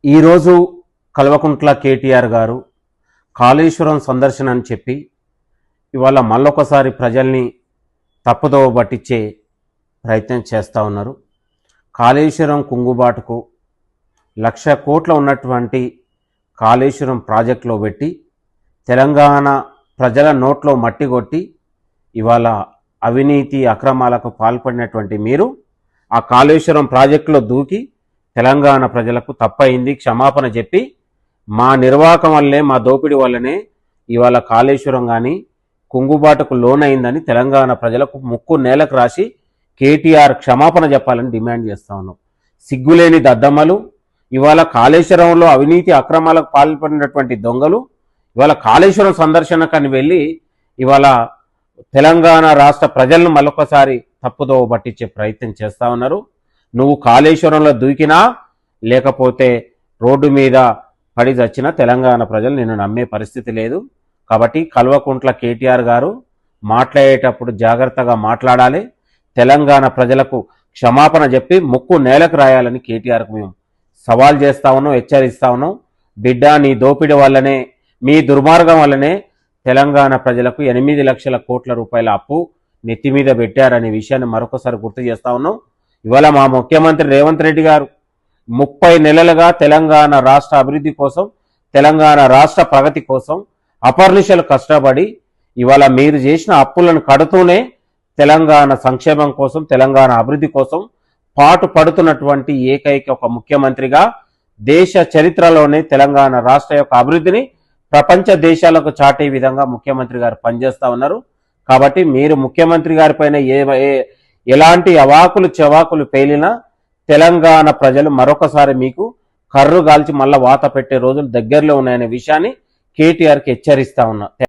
ఈరోజు కల్వకుంట్ల కేటీఆర్ గారు కాళేశ్వరం సందర్శన అని చెప్పి ఇవాళ మళ్ళొకసారి ప్రజల్ని తప్పుదోవ పట్టించే ప్రయత్నం చేస్తూ ఉన్నారు. కాళేశ్వరం కుంగుబాటుకు 1,00,000 కోట్ల ఉన్నటువంటి కాళేశ్వరం ప్రాజెక్టులో పెట్టి తెలంగాణ ప్రజల నోట్లో మట్టి కొట్టి ఇవాళ అవినీతి అక్రమాలకు పాల్పడినటువంటి మీరు ఆ కాళేశ్వరం ప్రాజెక్టులో దూకి తెలంగాణ ప్రజలకు తప్పయింది క్షమాపణ చెప్పి మా నిర్వాహకం వల్లే మా దోపిడీ వల్లనే ఇవాళ కాళేశ్వరం కానీ కుంగుబాటుకు లోనైందని తెలంగాణ ప్రజలకు ముక్కు నేలకు రాసి కేటీఆర్ క్షమాపణ చెప్పాలని డిమాండ్ చేస్తా ఉన్నాం. సిగ్గులేని దద్దమ్మలు ఇవాళ కాళేశ్వరంలో అవినీతి అక్రమాలకు పాల్పడినటువంటి దొంగలు ఇవాళ కాళేశ్వరం సందర్శనకని వెళ్ళి ఇవాళ తెలంగాణ రాష్ట్ర ప్రజలను మరొకసారి తప్పుదోవ పట్టించే ప్రయత్నం చేస్తూ ఉన్నారు. నువ్వు కాళేశ్వరంలో దూకినా లేకపోతే రోడ్డు మీద పడి చచ్చినా తెలంగాణ ప్రజలు నిన్ను నమ్మే పరిస్థితి లేదు. కాబట్టి కల్వకుంట్ల కేటీఆర్ గారు మాట్లాడేటప్పుడు జాగ్రత్తగా మాట్లాడాలి. తెలంగాణ ప్రజలకు క్షమాపణ చెప్పి ముక్కు నేలకు రాయాలని కేటీఆర్కు మేము సవాల్ చేస్తా ఉన్నాం, హెచ్చరిస్తా ఉన్నాం. బిడ్డ నీ దోపిడీ వల్లనే మీ దుర్మార్గం వల్లనే తెలంగాణ ప్రజలకు 8 లక్షల కోట్ల రూపాయల అప్పు నెత్తి మీద పెట్టారనే విషయాన్ని మరొకసారి గుర్తు చేస్తా ఉన్నాం. ఇవాళ మా ముఖ్యమంత్రి రేవంత్ రెడ్డి గారు 30 నెలలుగా తెలంగాణ రాష్ట్ర అభివృద్ధి కోసం తెలంగాణ రాష్ట్ర ప్రగతి కోసం అపర్నిశలు కష్టపడి ఇవాళ మీరు చేసిన అప్పులను కడుతూనే తెలంగాణ సంక్షేమం కోసం తెలంగాణ అభివృద్ధి కోసం పాటు పడుతున్నటువంటి ఏకైక ఒక ముఖ్యమంత్రిగా దేశ చరిత్రలోనే తెలంగాణ రాష్ట్ర యొక్క అభివృద్ధిని ప్రపంచ దేశాలకు చాటే విధంగా ముఖ్యమంత్రి గారు పనిచేస్తా ఉన్నారు. కాబట్టి మీరు ముఖ్యమంత్రి గారి పైన ఎలాంటి అవాకులు చెవాకులు పేలినా తెలంగాణ ప్రజలు మరొకసారి మీకు కర్రు గాల్చి మళ్ళా వాత పెట్టే రోజులు దగ్గరలో ఉన్నాయనే విషయాన్ని కేటీఆర్కి హెచ్చరిస్తా ఉన్నా.